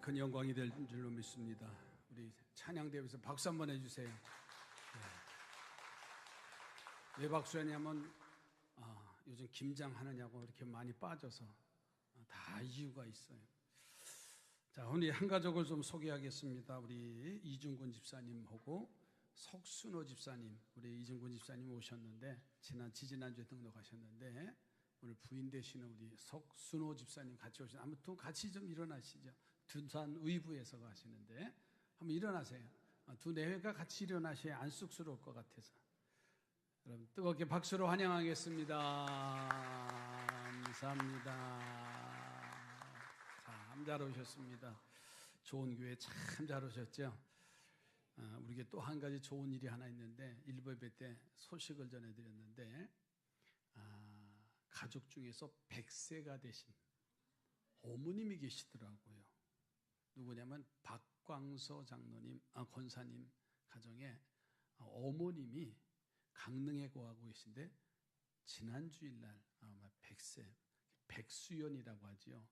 큰 영광이 될 줄로 믿습니다. 우리 찬양대회에서 박수 한번 해주세요. 왜 박수하냐면 요즘 김장하느냐고 이렇게 많이 빠져서 다 이유가 있어요. 자, 오늘 한 가족을 좀 소개하겠습니다. 우리 이중근 집사님하고 석순호 집사님, 우리 이중근 집사님 오셨는데 지지난주에 등록하셨는데 오늘 부인 되시는 우리 석순호 집사님 같이 오신, 아무튼 같이 좀 일어나시죠. 둔산 의부에서 가시는데 한번 일어나세요. 두 내외가 같이 일어나셔야 안 쑥스러울 것 같아서. 여러분 뜨겁게 박수로 환영하겠습니다. 감사합니다. 참 잘 오셨습니다. 좋은 교회 참 잘 오셨죠. 우리에게 또 한 가지 좋은 일이 하나 있는데 일부 예배 때 소식을 전해드렸는데 가족 중에서 100세가 되신 어머님이 계시더라고요. 누구냐면 박광서 장로님, 권사님 가정에 어머님이 강릉에 거하고 계신데 지난주일날 아마 100세, 백수연이라고 하지요.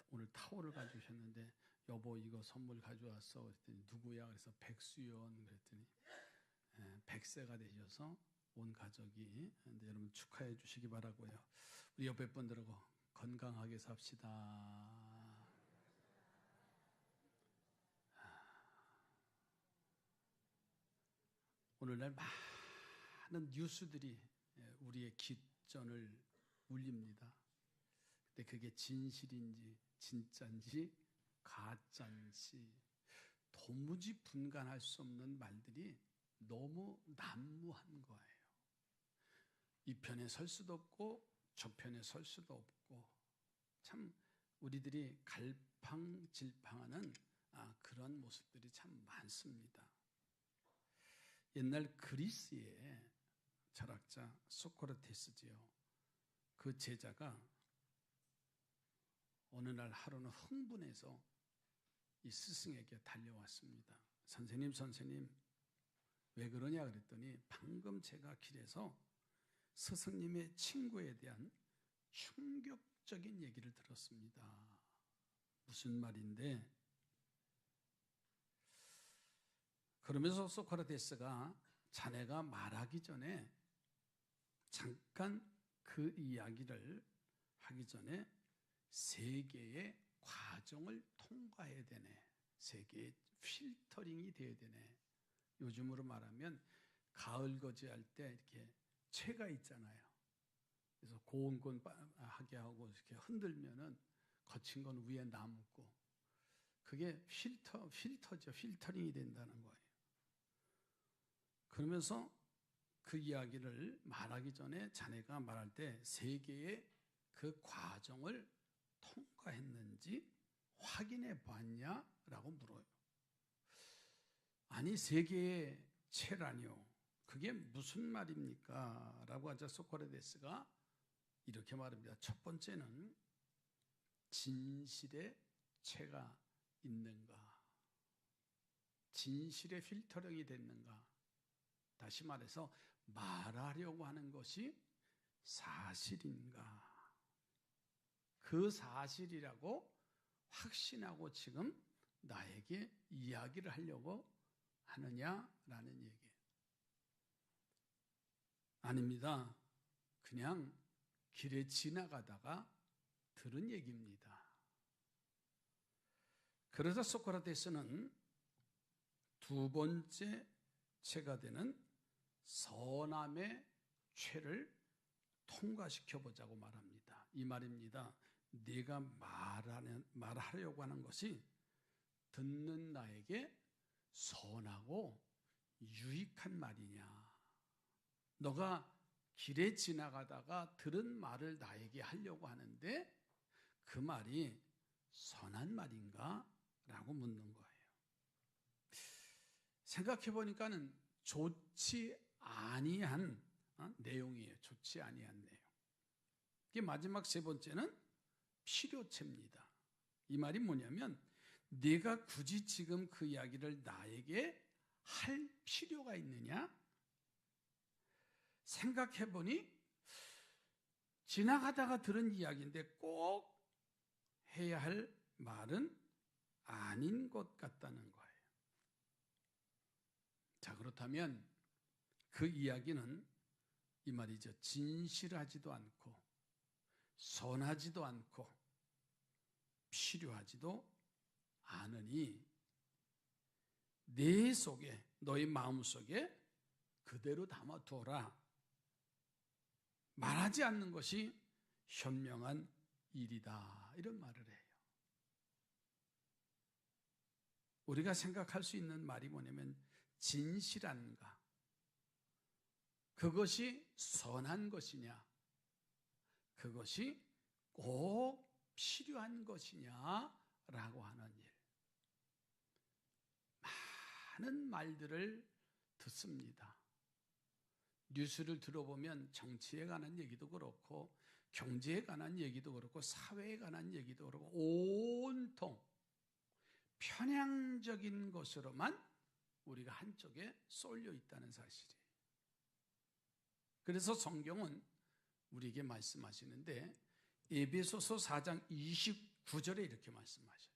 오늘 타월을 가져오셨는데 여보 이거 선물 가져왔어 그랬더니 누구야? 그래서 백수연 그랬더니 100세가 되셔서 온 가족이, 근데 여러분 축하해 주시기 바라고요. 우리 옆에 분들하고 건강하게 삽시다. 오늘날 많은 뉴스들이 우리의 귓전을 울립니다. 근데 그게 진실인지 진짜인지 가짜인지 도무지 분간할 수 없는 말들이 너무 난무한 거예요. 이 편에 설 수도 없고 저 편에 설 수도 없고 참 우리들이 갈팡질팡하는 그런 모습들이 참 많습니다. 옛날 그리스의 철학자 소크라테스지요. 그 제자가 어느 날 하루는 흥분해서 이 스승에게 달려왔습니다. 선생님 왜 그러냐 그랬더니 방금 제가 길에서 스승님의 친구에 대한 충격적인 얘기를 들었습니다. 무슨 말인데? 그러면서 소크라테스가 자네가 말하기 전에 잠깐 그 이야기를 하기 전에 세 개의 과정을 통과해야 되네. 세 개의 필터링이 돼야 되네. 요즘으로 말하면 가을 거지할 때 이렇게 채가 있잖아요. 그래서 고온건하게 하고 이렇게 흔들면은 거친 건 위에 남고 그게 필터죠. 필터링이 된다는 거예요. 그러면서 그 이야기를 말하기 전에 자네가 말할 때 세 개의 그 과정을 통과했는지 확인해 봤냐라고 물어요. 아니 세 개의 채라니요. 그게 무슨 말입니까? 라고 하자 소크라테스가 이렇게 말합니다. 첫 번째는 진실의 채가 있는가? 진실의 필터링이 됐는가? 다시 말해서 말하려고 하는 것이 사실인가? 그 사실이라고 확신하고 지금 나에게 이야기를 하려고 하느냐라는 얘기예요. 아닙니다. 그냥 길에 지나가다가 들은 얘기입니다. 그래서 소크라테스는 두 번째 채가 되는 선함의 채를 통과시켜 보자고 말합니다. 이 말입니다. 네가 말하려고 하는 것이 듣는 나에게 선하고 유익한 말이냐. 너가 길에 지나가다가 들은 말을 나에게 하려고 하는데 그 말이 선한 말인가? 라고 묻는 거예요. 생각해 보니까는 좋지 아니한 내용이에요. 좋지 아니한 내용. 이게 마지막 세 번째는 필요체입니다. 이 말이 뭐냐면 네가 굳이 지금 그 이야기를 나에게 할 필요가 있느냐? 생각해 보니 지나가다가 들은 이야기인데 꼭 해야 할 말은 아닌 것 같다는 거예요. 자, 그렇다면 그 이야기는 이 말이죠. 진실하지도 않고 선하지도 않고 필요하지도 않으니 내 속에, 너의 마음 속에 그대로 담아두어라. 말하지 않는 것이 현명한 일이다. 이런 말을 해요. 우리가 생각할 수 있는 말이 뭐냐면 진실한가? 그것이 선한 것이냐? 그것이 꼭 필요한 것이냐라고 하는 일. 많은 말들을 듣습니다. 뉴스를 들어보면 정치에 관한 얘기도 그렇고 경제에 관한 얘기도 그렇고 사회에 관한 얘기도 그렇고 온통 편향적인 것으로만 우리가 한쪽에 쏠려 있다는 사실이에요. 그래서 성경은 우리에게 말씀하시는데 에베소서 4장 29절에 이렇게 말씀하셔요.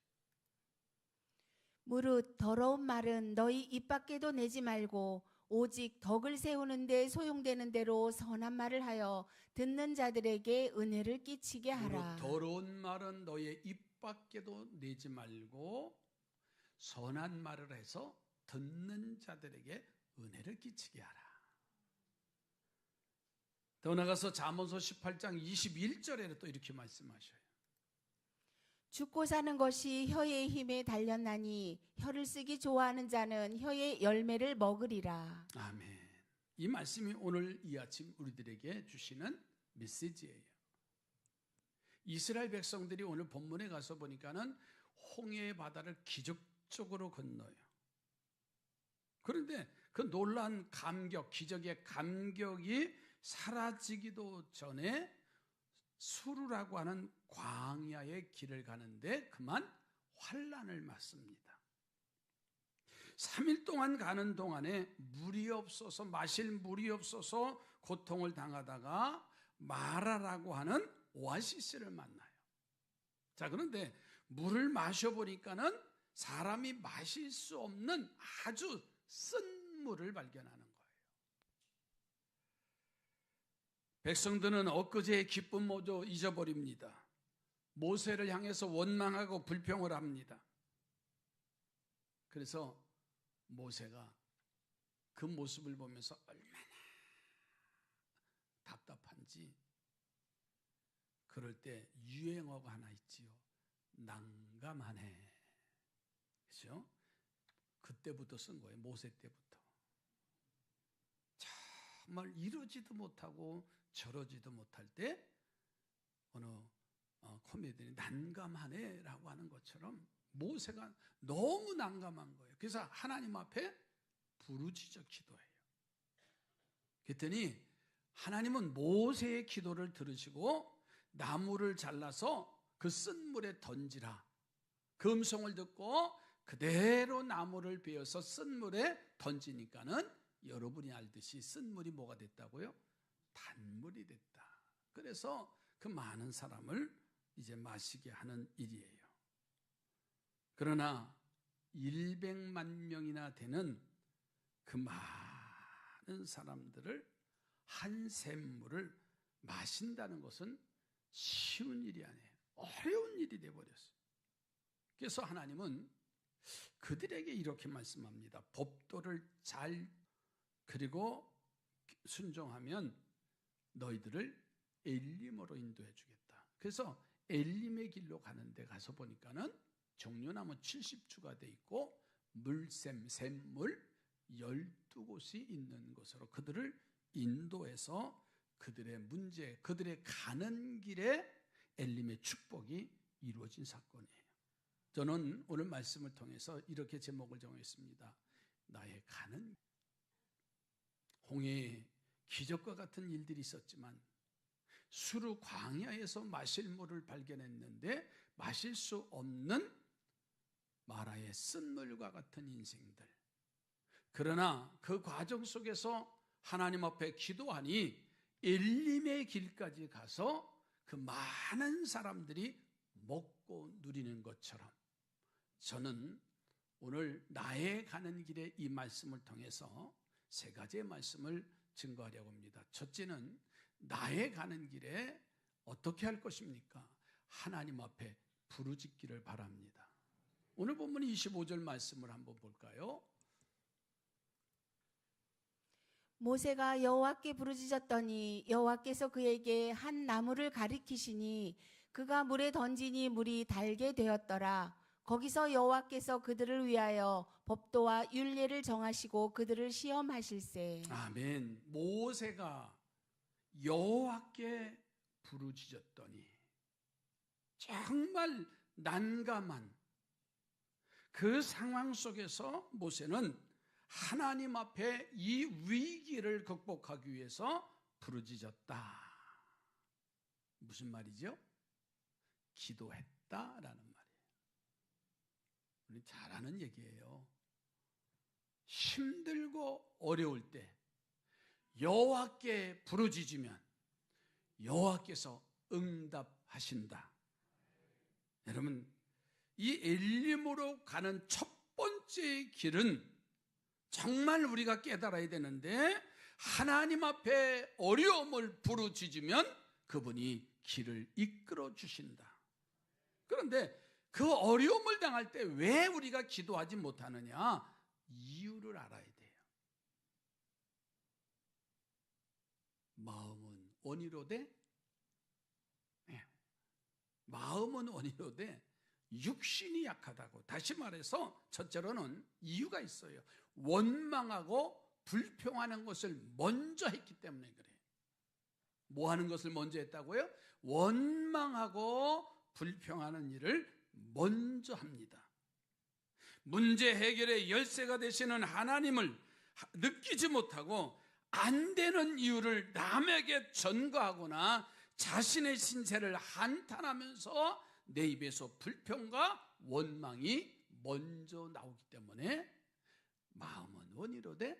무릇 더러운 말은 너희 입 밖에도 내지 말고 오직 덕을 세우는 데 소용되는 대로 선한 말을 하여 듣는 자들에게 은혜를 끼치게 하라. 무릇 더러운 말은 너의 입 밖에도 내지 말고 선한 말을 해서 듣는 자들에게 은혜를 끼치게 하라. 더 나가서 잠언서 18장 21절에는 또 이렇게 말씀하셔요. 죽고 사는 것이 혀의 힘에 달렸나니 혀를 쓰기 좋아하는 자는 혀의 열매를 먹으리라. 아멘. 이 말씀이 오늘 이 아침 우리들에게 주시는 메시지예요. 이스라엘 백성들이 오늘 본문에 가서 보니까는 홍해의 바다를 기적적으로 건너요. 그런데 그 놀라운 감격, 기적의 감격이 사라지기도 전에 수르라고 하는 광야의 길을 가는데 그만 환난을 맞습니다. 3일 동안 가는 동안에 물이 없어서 마실 물이 없어서 고통을 당하다가 마라라고 하는 오아시스를 만나요. 자, 그런데 물을 마셔보니까는 사람이 마실 수 없는 아주 쓴 물을 발견하는 거예요. 백성들은 엊그제의 기쁨 모두 잊어버립니다. 모세를 향해서 원망하고 불평을 합니다. 그래서 모세가 그 모습을 보면서 얼마나 답답한지 그럴 때 유행어가 하나 있지요. 난감하네. 그렇죠? 그때부터 쓴 거예요. 모세 때부터. 정말 이러지도 못하고 저러지도 못할 때 어느 코미디언이 난감하네라고 하는 것처럼 모세가 너무 난감한 거예요. 그래서 하나님 앞에 부르짖어 기도해요. 그랬더니 하나님은 모세의 기도를 들으시고 나무를 잘라서 그 쓴 물에 던지라. 그 음성을 듣고 그대로 나무를 베어서 쓴 물에 던지니까는 여러분이 알듯이 쓴 물이 뭐가 됐다고요? 단물이 됐다. 그래서 그 많은 사람을 이제 마시게 하는 일이에요. 그러나 100만 명이나 되는 그 많은 사람들을 한 샘물을 마신다는 것은 쉬운 일이 아니에요. 어려운 일이 되어버렸어요. 그래서 하나님은 그들에게 이렇게 말씀합니다. 법도를 잘 그리고 순종하면 너희들을 엘림으로 인도해 주겠다. 그래서 엘림의 길로 가는데 가서 보니까는 종려나무 70주가 돼 있고 물샘, 샘물 12곳이 있는 것으로 그들을 인도해서 그들의 문제, 그들의 가는 길에 엘림의 축복이 이루어진 사건이에요. 저는 오늘 말씀을 통해서 이렇게 제목을 정했습니다. 나의 가는 홍해에 기적과 같은 일들이 있었지만 수르 광야에서 마실 물을 발견했는데 마실 수 없는 마라의 쓴물과 같은 인생들. 그러나 그 과정 속에서 하나님 앞에 기도하니 엘림의 길까지 가서 그 많은 사람들이 먹고 누리는 것처럼 저는 오늘 나의 가는 길에 이 말씀을 통해서 세 가지의 말씀을 증거하려고 합니다. 첫째는 나의 가는 길에 어떻게 할 것입니까? 하나님 앞에 부르짖기를 바랍니다. 오늘 본문 25절 말씀을 한번 볼까요? 모세가 여호와께 부르짖었더니 여호와께서 그에게 한 나무를 가리키시니 그가 물에 던지니 물이 달게 되었더라. 거기서 여호와께서 그들을 위하여 법도와 율례를 정하시고 그들을 시험하실세. 아멘. 모세가 여호와께 부르짖었더니 정말 난감한 그 상황 속에서 모세는 하나님 앞에 이 위기를 극복하기 위해서 부르짖었다. 무슨 말이죠? 기도했다라는 말이에요. 우리 잘 아는 얘기예요. 힘들고 어려울 때 여호와께 부르짖으면 여호와께서 응답하신다. 여러분, 이 엘림으로 가는 첫 번째 길은 정말 우리가 깨달아야 되는데, 하나님 앞에 어려움을 부르짖으면 그분이 길을 이끌어 주신다. 그런데 그 어려움을 당할 때 왜 우리가 기도하지 못하느냐? 이유를 알아야 돼요. 마음은 원이로되, 마음은 원이로되 육신이 약하다고. 다시 말해서 첫째로는 이유가 있어요. 원망하고 불평하는 것을 먼저 했기 때문에 그래요. 뭐 하는 것을 먼저 했다고요? 원망하고 불평하는 일을 먼저 합니다. 문제 해결의 열쇠가 되시는 하나님을 느끼지 못하고 안 되는 이유를 남에게 전가하거나 자신의 신세를 한탄하면서 내 입에서 불평과 원망이 먼저 나오기 때문에 마음은 원이로되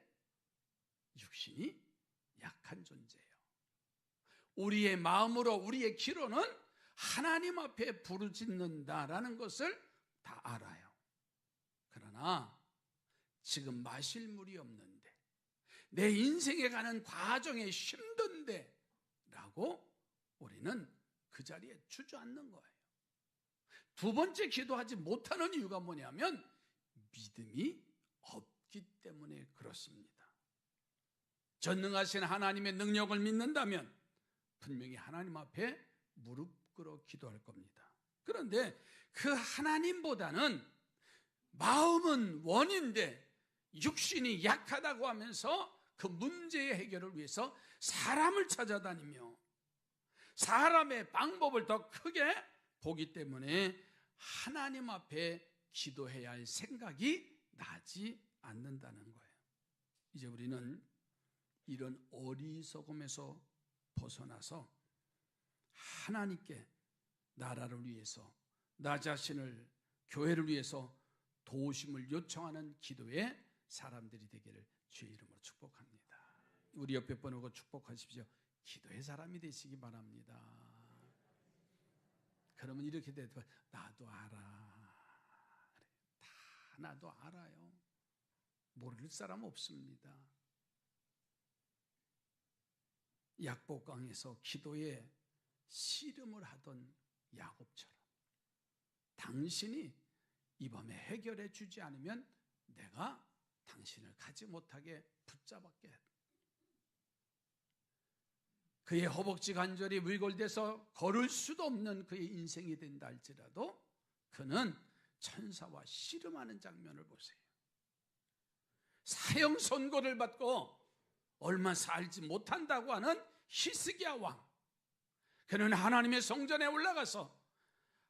육신이 약한 존재예요. 우리의 마음으로, 우리의 기로는 하나님 앞에 부르짖는다라는 것을 다 알아요. 그러나 지금 마실 물이 없는데, 내 인생에 가는 과정이 힘든데 라고 우리는 그 자리에 주저앉는 거예요. 두 번째 기도하지 못하는 이유가 뭐냐면 믿음이 없기 때문에 그렇습니다. 전능하신 하나님의 능력을 믿는다면 분명히 하나님 앞에 무릎 꿇어 기도할 겁니다. 그런데 그 하나님보다는 마음은 원인데 육신이 약하다고 하면서 그 문제의 해결을 위해서 사람을 찾아다니며 사람의 방법을 더 크게 보기 때문에 하나님 앞에 기도해야 할 생각이 나지 않는다는 거예요. 이제 우리는 이런 어리석음에서 벗어나서 하나님께 나라를 위해서, 나 자신을, 교회를 위해서 도우심을 요청하는 기도의 사람들이 되기를 주의 이름으로 축복합니다. 우리 옆에 번호고 축복하십시오. 기도의 사람이 되시기 바랍니다. 그러면 이렇게 돼도 나도 알아. 다 나도 알아요. 모를 사람 없습니다. 약복강에서 기도에 씨름을 하던 야곱처럼 당신이 이 밤에 해결해 주지 않으면 내가 당신을 가지 못하게 붙잡았게. 그의 허벅지 관절이 물골돼서 걸을 수도 없는 그의 인생이 된다 할지라도 그는 천사와 씨름하는 장면을 보세요. 사형 선고를 받고 얼마 살지 못한다고 하는 히스기야 왕, 그는 하나님의 성전에 올라가서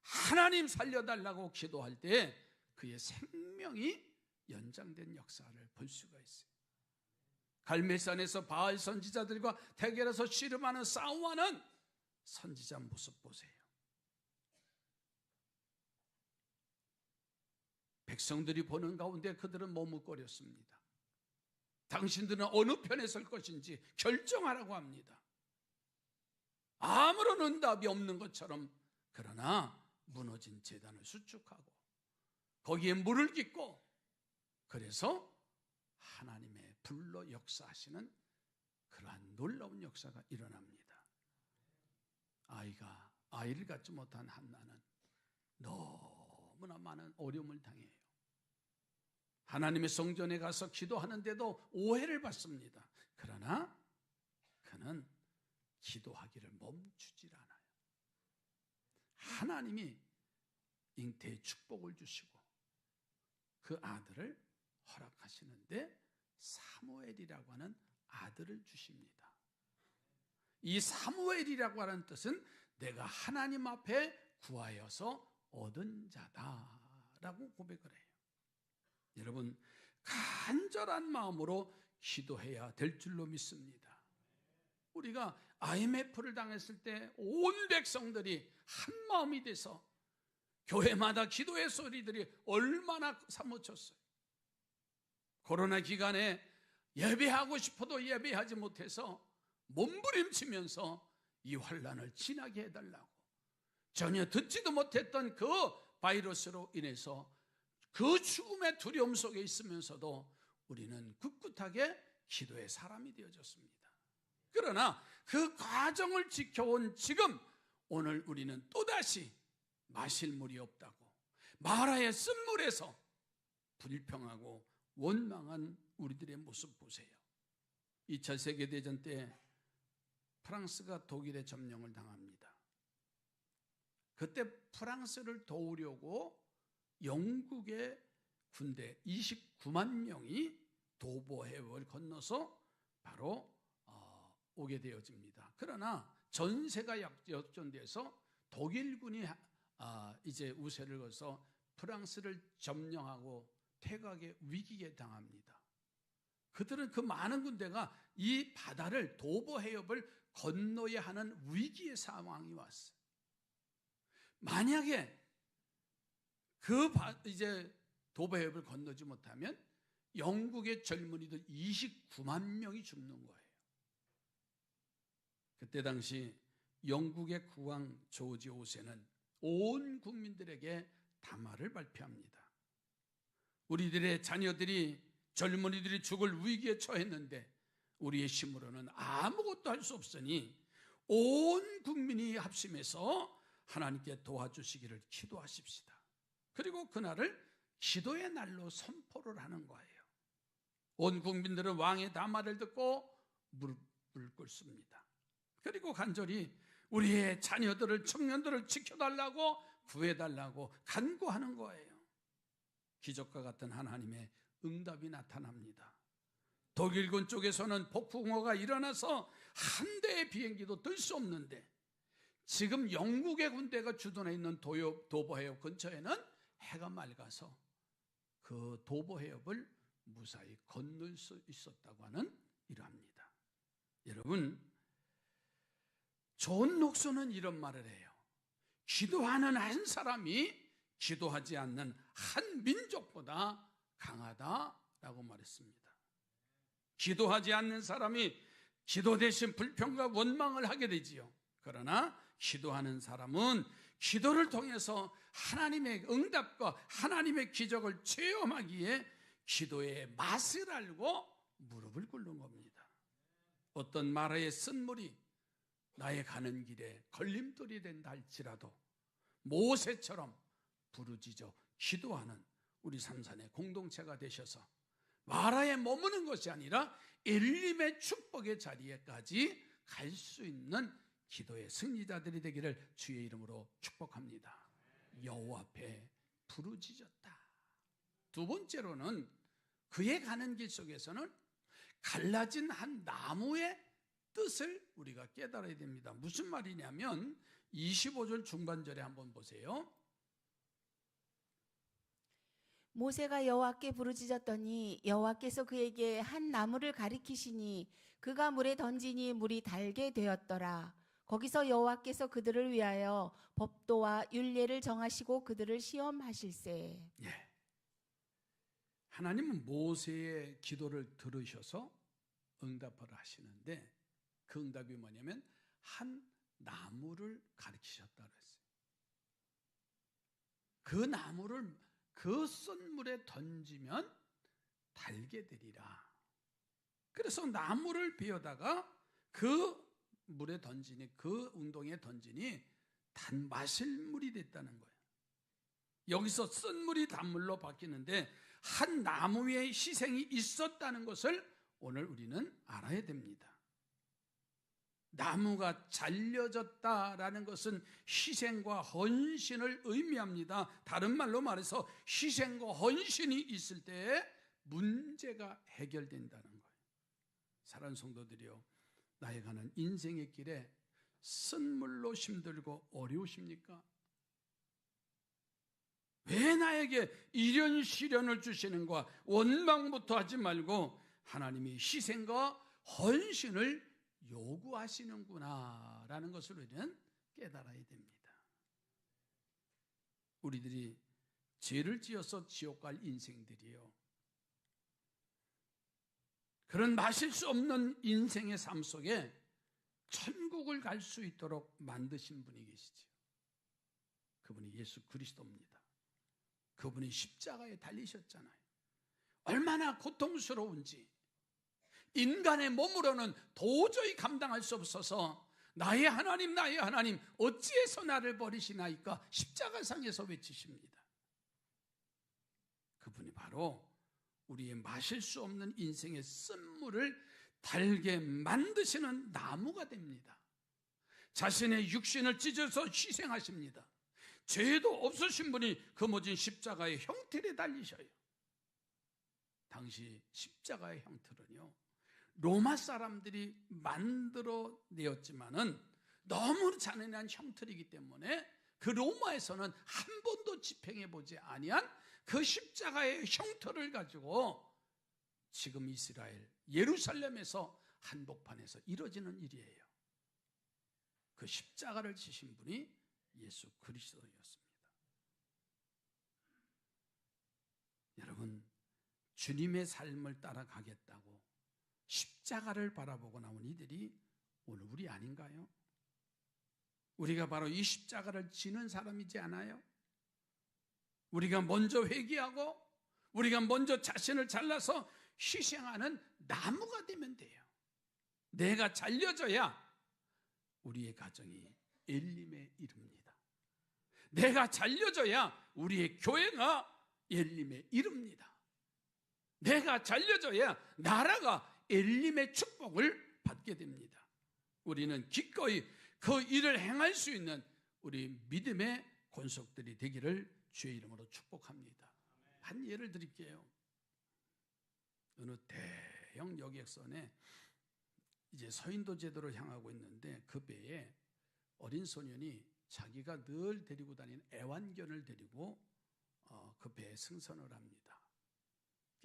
하나님 살려달라고 기도할 때 그의 생명이 연장된 역사를 볼 수가 있어요. 갈멜산에서 바알 선지자들과 대결해서 씨름하는, 싸움하는 선지자 모습 보세요. 백성들이 보는 가운데 그들은 머뭇거렸습니다. 당신들은 어느 편에 설 것인지 결정하라고 합니다. 아무런 응답이 없는 것처럼. 그러나 무너진 제단을 수축하고 거기에 물을 깃고, 그래서 하나님의 불로 역사하시는 그러한 놀라운 역사가 일어납니다. 아이를 갖지 못한 한나는 너무나 많은 어려움을 당해요. 하나님의 성전에 가서 기도하는데도 오해를 받습니다. 그러나 그는 기도하기를 멈추질 않아요. 하나님이 잉태의 축복을 주시고 그 아들을 허락하시는데 사무엘이라고 하는 아들을 주십니다. 이 사무엘이라고 하는 뜻은 내가 하나님 앞에 구하여서 얻은 자다라고 고백을 해요. 여러분, 간절한 마음으로 기도해야 될 줄로 믿습니다. 우리가 IMF를 당했을 때 온 백성들이 한 마음이 돼서 교회마다 기도의 소리들이 얼마나 사무쳤어요. 코로나 기간에 예배하고 싶어도 예배하지 못해서 몸부림치면서 이 환난을 지나게 해달라고, 전혀 듣지도 못했던 그 바이러스로 인해서 그 죽음의 두려움 속에 있으면서도 우리는 꿋꿋하게 기도의 사람이 되어졌습니다. 그러나 그 과정을 지켜온 지금 오늘 우리는 또다시 마실 물이 없다고 마라의 쓴물에서 불평하고 원망한 우리들의 모습 보세요. 2차 세계대전 때 프랑스가 독일의 점령을 당합니다. 그때 프랑스를 도우려고 영국의 군대 29만 명이 도보해협을 건너서 바로 오게 되어집니다. 그러나 전세가 역전돼서 독일군이 이제 우세를 거서 프랑스를 점령하고 퇴각의 위기에 당합니다. 그들은 그 많은 군대가 이 바다를 도보해협을 건너야 하는 위기의 상황이 왔어요. 만약에 이제 도보해협을 건너지 못하면 영국의 젊은이들 29만 명이 죽는 거예요. 그때 당시 영국의 국왕 조지 5세는 온 국민들에게 담화를 발표합니다. 우리들의 자녀들이, 젊은이들이 죽을 위기에 처했는데 우리의 힘으로는 아무것도 할 수 없으니 온 국민이 합심해서 하나님께 도와주시기를 기도하십시다. 그리고 그날을 기도의 날로 선포를 하는 거예요. 온 국민들은 왕의 담화를 듣고 무릎을 꿇습니다. 그리고 간절히 우리의 자녀들을, 청년들을 지켜달라고, 구해달라고 간구하는 거예요. 기적과 같은 하나님의 응답이 나타납니다. 독일군 쪽에서는 폭풍우가 일어나서 한 대의 비행기도 뜰 수 없는데 지금 영국의 군대가 주둔해 있는 도보해협 근처에는 해가 맑아서 그 도보해협을 무사히 건널 수 있었다고 하는 이러합니다. 여러분, 존 녹슨은 이런 말을 해요. 기도하는 한 사람이 기도하지 않는 한 민족보다 강하다라고 말했습니다. 기도하지 않는 사람이 기도 대신 불평과 원망을 하게 되지요. 그러나 기도하는 사람은 기도를 통해서 하나님의 응답과 하나님의 기적을 체험하기에 기도의 맛을 알고 무릎을 꿇는 겁니다. 어떤 마라의 쓴물이 나의 가는 길에 걸림돌이 된다 할지라도 모세처럼 부르짖어 기도하는 우리 삼산의 공동체가 되셔서 마라에 머무는 것이 아니라 엘림의 축복의 자리에까지 갈 수 있는 기도의 승리자들이 되기를 주의 이름으로 축복합니다. 여호와 앞에 부르짖었다. 두 번째로는 그의 가는 길 속에서는 갈라진 한 나무의 뜻을 우리가 깨달아야 됩니다. 무슨 말이냐면 25절 중반절에 한번 보세요. 모세가 여호와께 부르짖었더니 여호와께서 그에게 한 나무를 가리키시니 그가 물에 던지니 물이 달게 되었더라. 거기서 여호와께서 그들을 위하여 법도와 율례를 정하시고 그들을 시험하실세. 예. 하나님은 모세의 기도를 들으셔서 응답을 하시는데 그 응답이 뭐냐면 한 나무를 가리키셨다 그랬어요. 그 나무를 그 쓴 물에 던지면 달게 되리라. 그래서 나무를 베어다가 그 물에 던지니, 그 운동에 던지니 단 마실 물이 됐다는 거예요. 여기서 쓴 물이 단물로 바뀌는데 한 나무의 희생이 있었다는 것을 오늘 우리는 알아야 됩니다. 나무가 잘려졌다라는 것은 희생과 헌신을 의미합니다. 다른 말로 말해서 희생과 헌신이 있을 때 문제가 해결된다는 거예요. 사랑하는 성도들이요, 나아가는 인생의 길에 쓴물로 힘들고 어려우십니까? 왜 나에게 이런 시련을 주시는가 원망부터 하지 말고 하나님이 희생과 헌신을 요구하시는구나 라는 것을 우리는 깨달아야 됩니다. 우리들이 죄를 지어서 지옥 갈 인생들이요, 그런 마실 수 없는 인생의 삶 속에 천국을 갈 수 있도록 만드신 분이 계시죠. 그분이 예수 그리스도입니다. 그분이 십자가에 달리셨잖아요. 얼마나 고통스러운지 인간의 몸으로는 도저히 감당할 수 없어서 나의 하나님 나의 하나님 어찌해서 나를 버리시나이까 십자가상에서 외치십니다. 그분이 바로 우리의 마실 수 없는 인생의 쓴물을 달게 만드시는 나무가 됩니다. 자신의 육신을 찢어서 희생하십니다. 죄도 없으신 분이 거머쥔 십자가의 형틀에 달리셔요. 당시 십자가의 형틀은요, 로마 사람들이 만들어 내었지만은 너무 잔인한 형틀이기 때문에 그 로마에서는 한 번도 집행해 보지 아니한 그 십자가의 형틀을 가지고 지금 이스라엘 예루살렘에서 한복판에서 이루어지는 일이에요. 그 십자가를 지신 분이 예수 그리스도였습니다. 여러분, 주님의 삶을 따라가겠다고 십자가를 바라보고 나온 이들이 오늘 우리 아닌가요? 우리가 바로 이 십자가를 지는 사람이지 않아요? 우리가 먼저 회개하고 우리가 먼저 자신을 잘라서 희생하는 나무가 되면 돼요. 내가 잘려져야 우리의 가정이 엘림에 이릅니다. 내가 잘려져야 우리의 교회가 엘림에 이릅니다. 내가 잘려져야 나라가 엘림의 축복을 받게 됩니다. 우리는 기꺼이 그 일을 행할 수 있는 우리 믿음의 권속들이 되기를 주의 이름으로 축복합니다. 한 예를 드릴게요. 어느 대형 여객선에 이제 서인도 제도를 향하고 있는데 그 배에 어린 소년이 자기가 늘 데리고 다니는 애완견을 데리고 그 배에 승선을 합니다.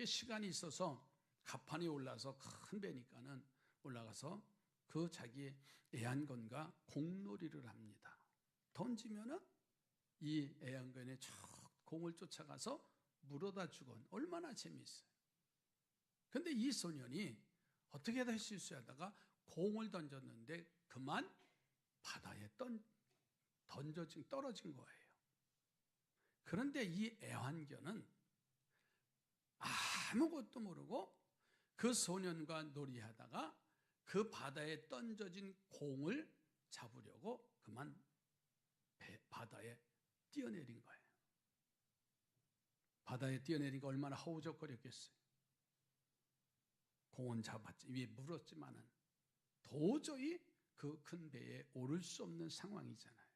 시간이 있어서 갑판에 올라서 큰 배니까는 올라가서 그 자기의 애완견과 공놀이를 합니다. 던지면은 이 애완견이 저 공을 쫓아가서 물어다 주곤 얼마나 재미있어요. 근데 이 소년이 어떻게든 실수하다가 공을 던졌는데 그만 바다에 떨어진 거예요. 그런데 이 애완견은 아무것도 모르고 그 소년과 놀이하다가 그 바다에 던져진 공을 잡으려고 그만 바다에 뛰어내린 거예요. 바다에 뛰어내리니까 얼마나 허우적거렸겠어요. 공은 잡았지, 위에 물었지만은 도저히 그 큰 배에 오를 수 없는 상황이잖아요.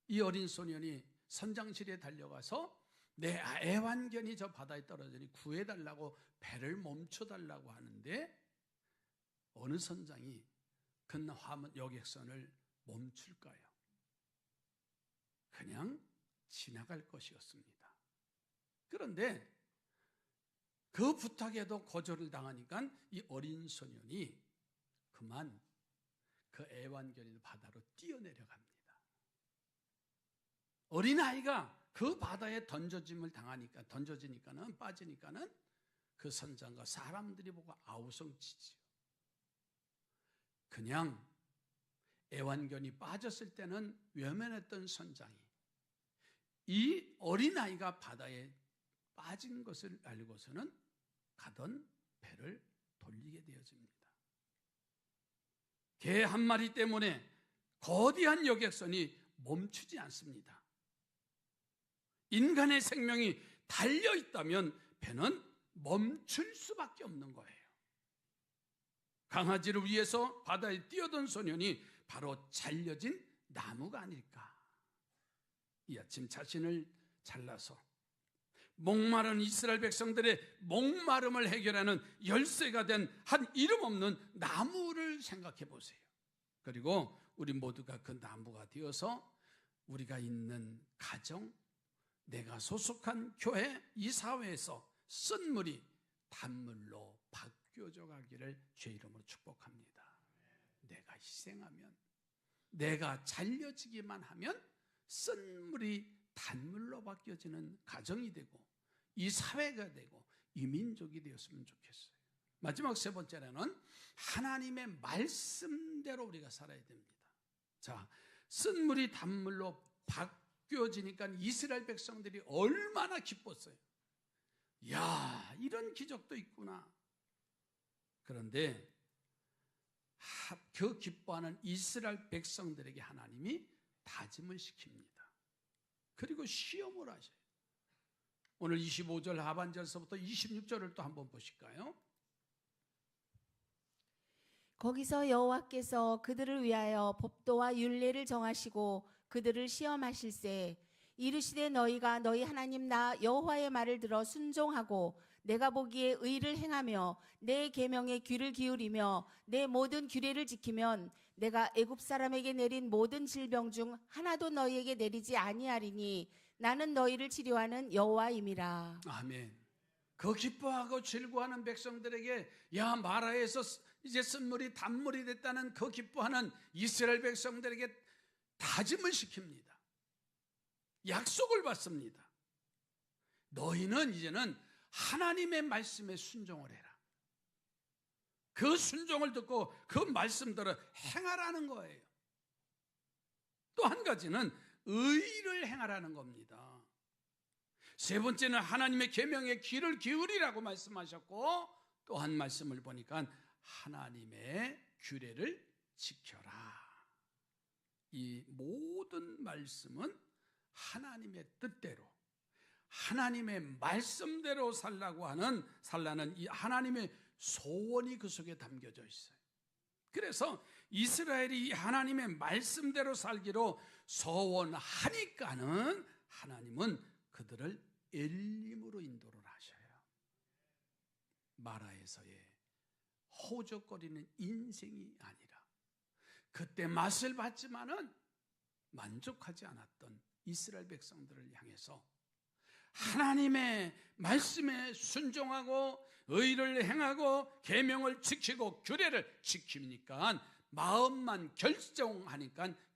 이 어린 소년이 선장실에 달려가서 내 애완견이 저 바다에 떨어지니 구해달라고 배를 멈춰달라고 하는데 어느 선장이 그 여객선을 멈출까요? 그냥 지나갈 것이었습니다. 그런데 그 부탁에도 거절을 당하니까 이 어린 소년이 그만 그 애완견인 바다로 뛰어내려갑니다. 어린아이가 그 바다에 던져지니까는 빠지니까는 그 선장과 사람들이 보고 아우성치지요. 그냥 애완견이 빠졌을 때는 외면했던 선장이 이 어린아이가 바다에 빠진 것을 알고서는 가던 배를 돌리게 되어집니다. 개 한 마리 때문에 거대한 여객선이 멈추지 않습니다. 인간의 생명이 달려 있다면 배는 멈출 수밖에 없는 거예요. 강아지를 위해서 바다에 뛰어든 소년이 바로 잘려진 나무가 아닐까. 이 아침 자신을 잘라서 목마른 이스라엘 백성들의 목마름을 해결하는 열쇠가 된 한 이름 없는 나무를 생각해 보세요. 그리고 우리 모두가 그 나무가 되어서 우리가 있는 가정, 내가 소속한 교회, 이 사회에서 쓴 물이 단물로 바뀌어져 가기를 주의 이름으로 축복합니다. 내가 희생하면, 내가 잘려지기만 하면 쓴 물이 단물로 바뀌어지는 가정이 되고 이 사회가 되고 이 민족이 되었으면 좋겠어요. 마지막 세 번째로는 하나님의 말씀대로 우리가 살아야 됩니다. 자, 쓴 물이 단물로 바뀌어지니까 이스라엘 백성들이 얼마나 기뻤어요. 야, 이런 기적도 있구나. 그런데 그 기뻐하는 이스라엘 백성들에게 하나님이 다짐을 시킵니다. 그리고 시험을 하셔요. 오늘 25절 하반절서부터 26절을 또 한번 보실까요? 거기서 여호와께서 그들을 위하여 법도와 율례를 정하시고 그들을 시험하실세 이르시되 너희가 너희 하나님 나 여호와의 말을 들어 순종하고 내가 보기에 의를 행하며 내 계명에 귀를 기울이며 내 모든 규례를 지키면 내가 애굽 사람에게 내린 모든 질병 중 하나도 너희에게 내리지 아니하리니 나는 너희를 치료하는 여호와임이라. 아멘. 그 기뻐하고 즐거워하는 백성들에게 야, 마라에서 이제 쓴물이 단물이 됐다는 그 기뻐하는 이스라엘 백성들에게 다짐을 시킵니다. 약속을 받습니다. 너희는 이제는 하나님의 말씀에 순종을 해라. 그 순종을 듣고 그 말씀대로 행하라는 거예요. 또 한 가지는 의를 행하라는 겁니다. 세 번째는 하나님의 계명에 귀를 기울이라고 말씀하셨고 또 한 말씀을 보니까 하나님의 규례를 지켜라. 이 모든 말씀은 하나님의 뜻대로 하나님의 말씀대로 살라는 이 하나님의 소원이 그 속에 담겨져 있어요. 그래서 이스라엘이 하나님의 말씀대로 살기로 소원하니까는 하나님은 그들을 엘림으로 인도를 하셔요. 마라에서의 호적거리는 인생이 아니라 그때 맛을 봤지만은 만족하지 않았던 이스라엘 백성들을 향해서 하나님의 말씀에 순종하고 의를 행하고 계명을 지키고 규례를 지키니까 마음만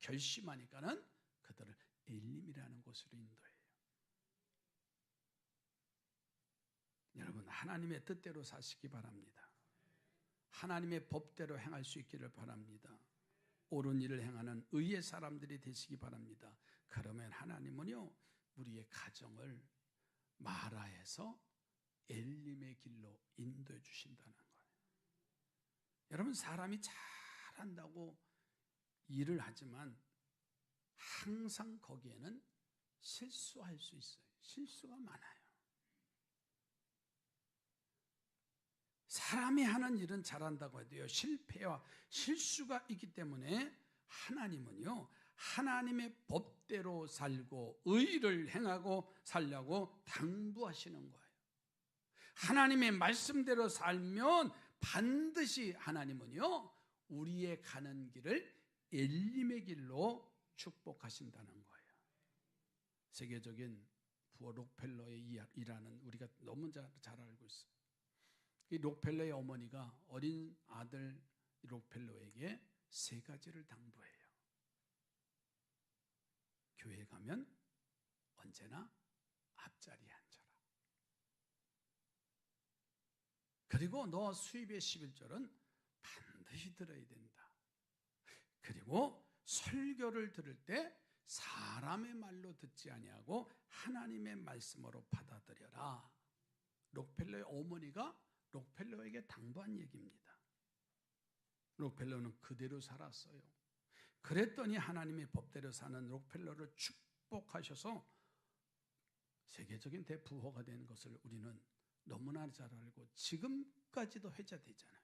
결심하니까는 그들을 엘림이라는 곳으로 인도해요. 여러분, 하나님의 뜻대로 사시기 바랍니다. 하나님의 법대로 행할 수 있기를 바랍니다. 옳은 일을 행하는 의의 사람들이 되시기 바랍니다. 그러면 하나님은요, 우리의 가정을 마라에서 엘림의 길로 인도해 주신다는 거예요. 여러분, 사람이 잘한다고 일을 하지만 항상 거기에는 실수할 수 있어요. 실수가 많아요. 사람이 하는 일은 잘한다고 해도요, 실패와 실수가 있기 때문에 하나님은요, 하나님의 법대로 살고 의를 행하고 살려고 당부하시는 거예요. 하나님의 말씀대로 살면 반드시 하나님은요, 우리의 가는 길을 엘림의 길로 축복하신다는 거예요. 세계적인 부어 록펠러의 일하는 우리가 너무 잘 알고 있어요. 이 록펠러의 어머니가 어린 아들 록펠러에게 세 가지를 당부해요. 교회 가면 언제나 앞자리에 앉아라. 그리고 너 수입의 11절은 반드시 들어야 된다. 그리고 설교를 들을 때 사람의 말로 듣지 아니하고 하나님의 말씀으로 받아들여라. 록펠러의 어머니가 록펠러에게 당부한 얘기입니다. 록펠러는 그대로 살았어요. 그랬더니 하나님의 법대로 사는 록펠러를 축복하셔서 세계적인 대부호가 된 것을 우리는 너무나 잘 알고 지금까지도 회자되잖아요.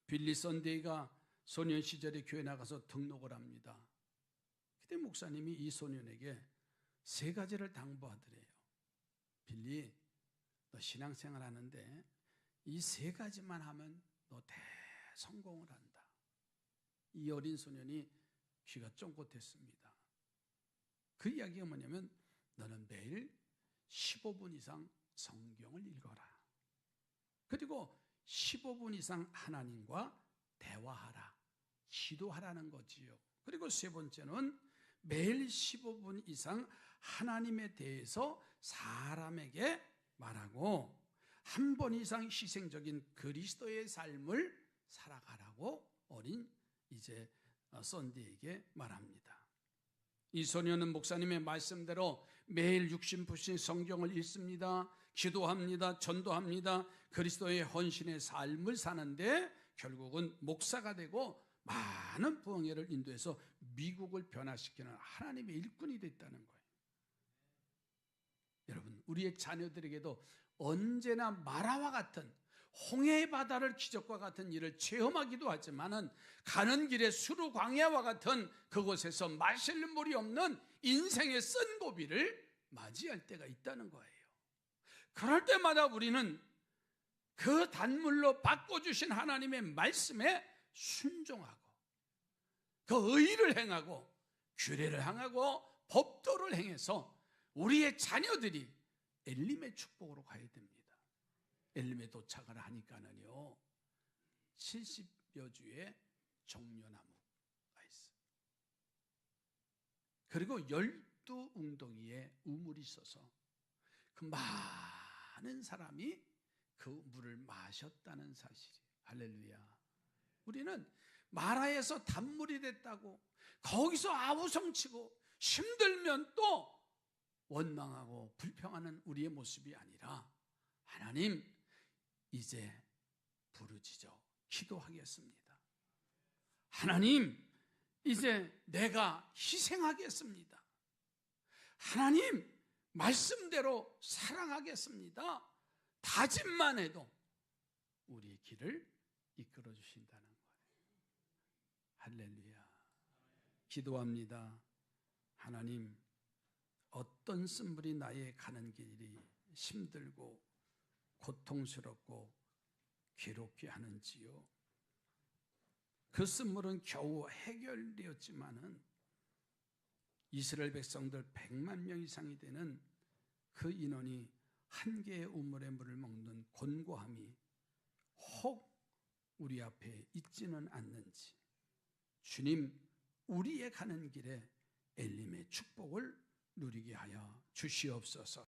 빌리 선데이가 소년 시절에 교회 나가서 등록을 합니다. 그때 목사님이 이 소년에게 3가지를 당부하더래요. 빌리, 너 신앙생활 하는데 이 3가지만 하면 너 대성공을 한다. 이 어린 소년이 귀가 쫑긋했습니다. 그 이야기가 뭐냐면 너는 매일 15분 이상 성경을 읽어라. 그리고 15분 이상 하나님과 대화하라. 기도하라는 거지요. 그리고 3번째는 매일 15분 이상 하나님에 대해서 사람에게 말하고 1번 이상 희생적인 그리스도의 삶을 살아가라고 어린 이제 썬디에게 말합니다. 이 소년은 목사님의 말씀대로 매일 60분씩 성경을 읽습니다. 기도합니다. 전도합니다. 그리스도의 헌신의 삶을 사는데 결국은 목사가 되고 많은 부흥회를 인도해서 미국을 변화시키는 하나님의 일꾼이 됐다는 거예요. 여러분, 우리의 자녀들에게도 언제나 마라와 같은 홍해의 바다를 기적과 같은 일을 체험하기도 하지만은 가는 길에 수루 광야와 같은 그곳에서 마실 물이 없는 인생의 쓴고비를 맞이할 때가 있다는 거예요. 그럴 때마다 우리는 그 단물로 바꿔주신 하나님의 말씀에 순종하고 그 의를 행하고 규례를 행하고 법도를 행해서 우리의 자녀들이 엘림의 축복으로 가야 됩니다. 엘림에 도착을 하니까는요 70여 주의 종려나무가 있어요. 그리고 12웅덩이에 우물이 있어서 그 많은 사람이 그 물을 마셨다는 사실이. 할렐루야. 우리는 마라에서 단물이 됐다고 거기서 아우성치고 힘들면 또 원망하고 불평하는 우리의 모습이 아니라 하나님 이제 부르짖어 기도하겠습니다. 하나님 이제 내가 희생하겠습니다. 하나님 말씀대로 사랑하겠습니다. 다짐만 해도 우리의 길을 이끌어 주신다는 거예요. 할렐루야. 기도합니다. 하나님 어떤 쓴물이 나의 가는 길이 힘들고 고통스럽고 괴롭게 하는지요. 그 쓴물은 겨우 해결되었지만은 이스라엘 백성들 100만 명 이상이 되는 그 인원이 한 개의 우물의 물을 먹는 곤고함이 혹 우리 앞에 있지는 않는지 주님 우리의 가는 길에 엘림의 축복을 누리게 하여 주시옵소서.